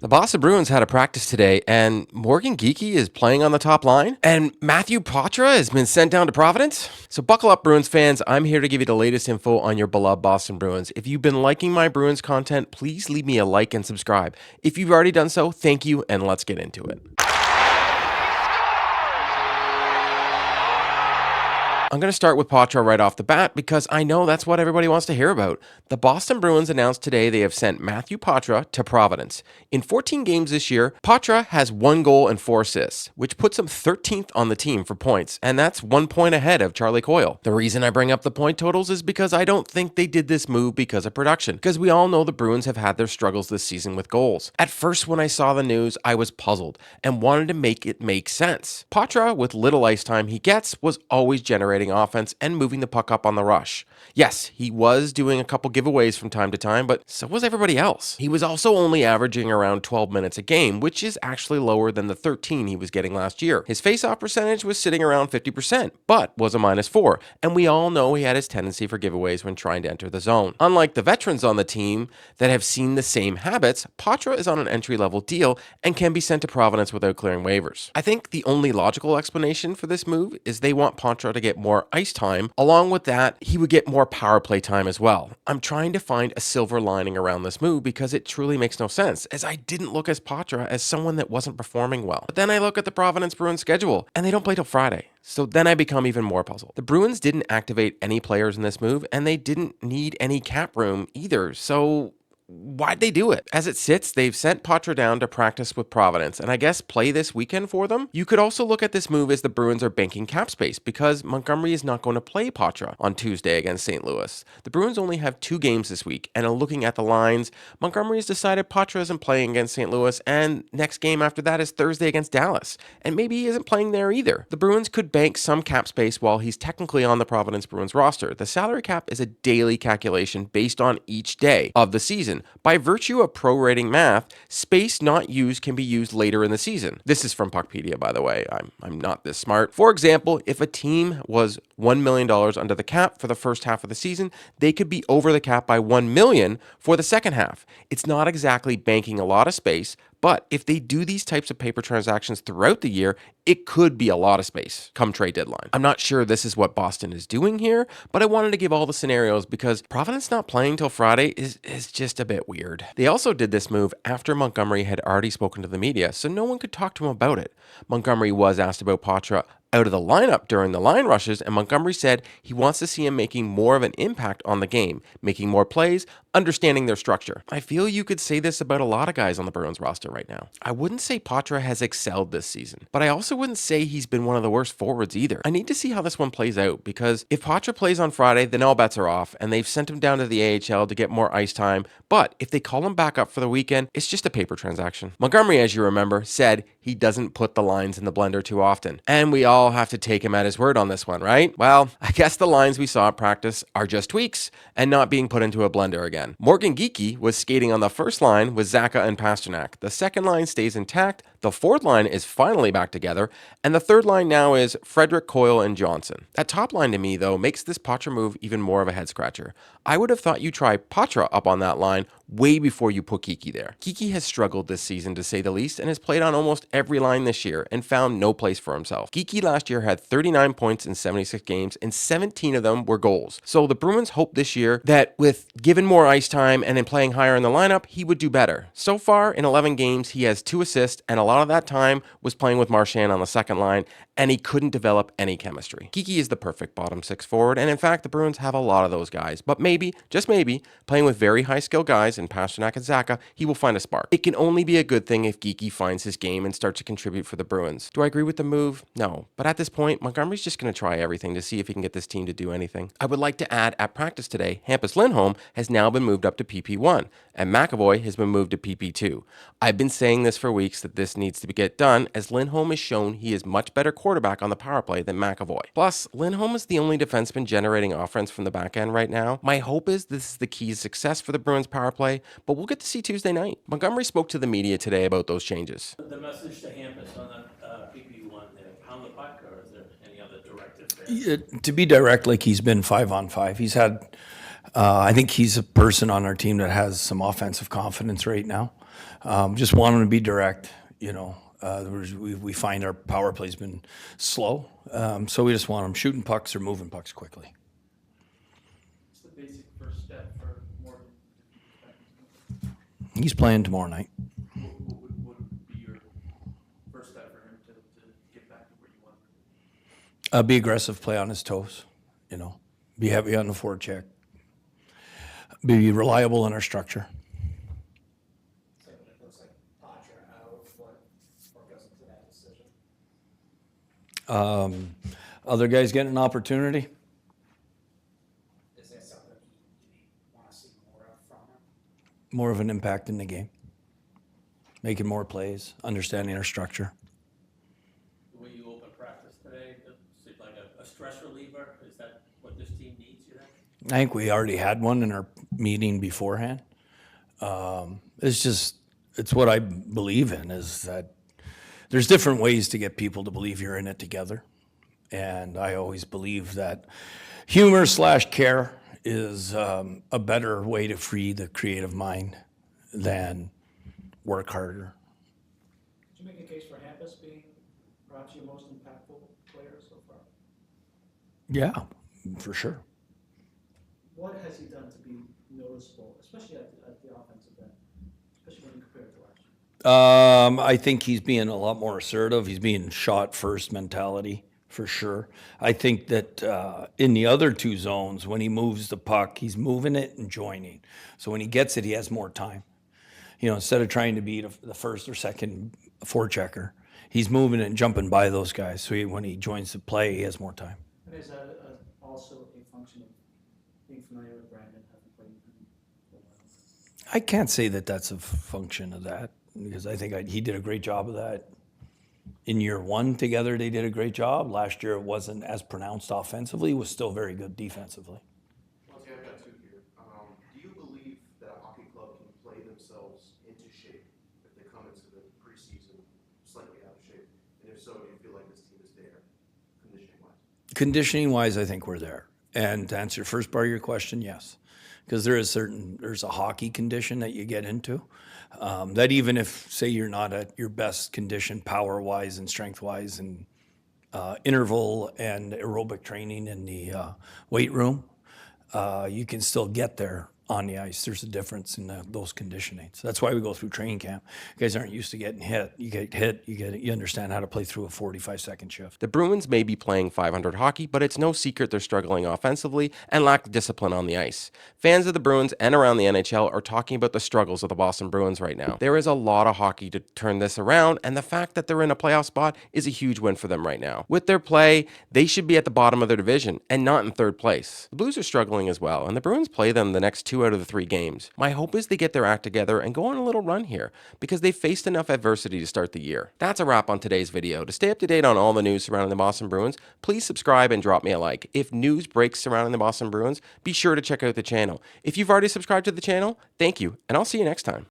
The Boston Bruins had a practice today, and Morgan Geekie is playing on the top line, and Matthew Poitras has been sent down to Providence. So buckle up, Bruins fans. I'm here to give you the latest info on your beloved Boston Bruins. If you've been liking my Bruins content, please leave me a like and subscribe. If you've already done so, thank you, and let's get into it. I'm going to start with Poitras right off the bat because I know that's what everybody wants to hear about. The Boston Bruins announced today they have sent Matthew Poitras to Providence. In 14 games this year, Poitras has 1 goal and 4 assists, which puts him 13th on the team for points, and that's 1 point ahead of Charlie Coyle. The reason I bring up the point totals is because I don't think they did this move because of production, because we all know the Bruins have had their struggles this season with goals. At first, when I saw the news, I was puzzled and wanted to make it make sense. Poitras, with little ice time he gets, was always generating offense and moving the puck up on the rush. Yes, he was doing a couple giveaways from time to time, but so was everybody else. He was also only averaging around 12 minutes a game, which is actually lower than the 13 he was getting last year. His faceoff percentage was sitting around 50%, but was a -4, and we all know he had his tendency for giveaways when trying to enter the zone. Unlike the veterans on the team that have seen the same habits, Poitras is on an entry-level deal and can be sent to Providence without clearing waivers. I think the only logical explanation for this move is they want Poitras to get more ice time. Along with that, he would get more power play time as well. I'm trying to find a silver lining around this move because it truly makes no sense, as I didn't look at Poitras as someone that wasn't performing well. But then I look at the Providence Bruins schedule, and they don't play till Friday. So then I become even more puzzled. The Bruins didn't activate any players in this move, and they didn't need any cap room either. So why'd they do it? As it sits, they've sent Poitras down to practice with Providence and I guess play this weekend for them. You could also look at this move as the Bruins are banking cap space because Montgomery is not going to play Poitras on Tuesday against St. Louis. The Bruins only have 2 games this week, and looking at the lines, Montgomery has decided Poitras isn't playing against St. Louis, and next game after that is Thursday against Dallas, and maybe he isn't playing there either. The Bruins could bank some cap space while he's technically on the Providence Bruins roster. The salary cap is a daily calculation based on each day of the season. By virtue of prorating math, space not used can be used later in the season. This is from Puckpedia, by the way. I'm not this smart. For example, if a team was $1 million under the cap for the first half of the season, they could be over the cap by $1 million for the second half. It's not exactly banking a lot of space, but if they do these types of paper transactions throughout the year, it could be a lot of space come trade deadline. I'm not sure this is what Boston is doing here, but I wanted to give all the scenarios because Providence not playing till Friday is just a bit weird. They also did this move after Montgomery had already spoken to the media, so no one could talk to him about it. Montgomery was asked about Poitras out of the lineup during the line rushes, and Montgomery said he wants to see him making more of an impact on the game, making more plays, understanding their structure. I feel you could say this about a lot of guys on the Bruins roster right now. I wouldn't say Poitras has excelled this season, but I also wouldn't say he's been one of the worst forwards either. I need to see how this one plays out, because if Poitras plays on Friday, then all bets are off, and they've sent him down to the AHL to get more ice time, but if they call him back up for the weekend, it's just a paper transaction. Montgomery, as you remember, said he doesn't put the lines in the blender too often, and we all have to take him at his word on this one, right? Well, I guess the lines we saw at practice are just tweaks and not being put into a blender again. Morgan Geekie was skating on the first line with Zacha and Pasternak. The second line stays intact, the fourth line is finally back together, and the third line now is Frederick, Coyle, and Johnson. That top line to me, though, makes this Poitras move even more of a head-scratcher. I would have thought you try Poitras up on that line way before you put Geekie there. Geekie has struggled this season, to say the least, and has played on almost every line this year and found no place for himself. Geekie last year had 39 points in 76 games, and 17 of them were goals. So the Bruins hope this year that with given more ice time and in playing higher in the lineup, he would do better. So far, in 11 games, he has 2 assists, and a lot of that time was playing with Marchand on the second line, and he couldn't develop any chemistry. Geekie is the perfect bottom 6 forward, and in fact, the Bruins have a lot of those guys. But maybe, just maybe, playing with very high-skill guys in Pasternak and Zacha, he will find a spark. It can only be a good thing if Geekie finds his game and starts to contribute for the Bruins. Do I agree with the move? No. But at this point, Montgomery's just going to try everything to see if he can get this team to do anything. I would like to add, at practice today, Hampus Lindholm has now been moved up to PP1, and McAvoy has been moved to PP2. I've been saying this for weeks that this needs to get done, as Lindholm has shown he is much better quarterback on the power play than McAvoy. Plus, Lindholm is the only defenseman generating offense from the back end right now. My hope is this is the key to success for the Bruins power play, but we'll get to see Tuesday night. Montgomery spoke to the media today about those changes. The message to Hampus on the PP1 there, pound the puck, or is there any other directive there? To be direct, like he's been 5-on-5. He's had, I think he's a person on our team that has some offensive confidence right now. Just want them to be direct, we find our power play's been slow. So we just want them shooting pucks or moving pucks quickly. What's the basic first step for Morgan to be back? He's playing tomorrow night. What would be your first step for him to get back to where you want him to be? Be aggressive, play on his toes, be heavy on the forecheck, be reliable in our structure. So it looks like Poitras out. What goes into that decision? Other guys getting an opportunity. Is there something you want to see more of from him? More of an impact in the game. Making more plays, understanding our structure. The way you open practice today, is it like a stress reliever? Is that what this team needs, you think? I think we already had one in our meeting beforehand. It's what I believe in, is that there's different ways to get people to believe you're in it together. And I always believe that humor/care is a better way to free the creative mind than work harder. Did you make a case for Hampus being perhaps your most impactful player so far? Yeah, for sure. What has he done to be noticeable, especially at the offensive end, especially when you compare it to last year? I think he's being a lot more assertive. He's being shot first mentality, for sure. I think that in the other two zones, when he moves the puck, he's moving it and joining. So when he gets it, he has more time. Instead of trying to be the first or second forechecker, he's moving it and jumping by those guys. So when he joins the play, he has more time. And is that also a function of being familiar with Brandon, having played with him for a while? I can't say that that's a function of that, because I think he did a great job of that. In year one together, they did a great job. Last year, it wasn't as pronounced offensively. It was still very good defensively. Okay, I've got two here. Do you believe that a hockey club can play themselves into shape if they come into the preseason slightly out of shape? And if so, do you feel like this team is there, conditioning-wise? Conditioning-wise, I think we're there. And to answer the first part of your question, yes. Because there's a hockey condition that you get into that even if, say, you're not at your best condition power-wise and strength-wise and interval and aerobic training in the weight room, you can still get there on the ice. There's a difference in those conditionings. That's why we go through training camp. You guys aren't used to getting hit. You get hit, you understand how to play through a 45-second shift. The Bruins may be playing .500 hockey, but it's no secret they're struggling offensively and lack discipline on the ice. Fans of the Bruins and around the NHL are talking about the struggles of the Boston Bruins right now. There is a lot of hockey to turn this around, and the fact that they're in a playoff spot is a huge win for them right now. With their play, they should be at the bottom of their division and not in third place. The Blues are struggling as well, and the Bruins play them the next 2 out of the 3 games. My hope is they get their act together and go on a little run here, because they've faced enough adversity to start the year. That's a wrap on today's video. To stay up to date on all the news surrounding the Boston Bruins, please subscribe and drop me a like. If news breaks surrounding the Boston Bruins, be sure to check out the channel. If you've already subscribed to the channel, thank you, and I'll see you next time.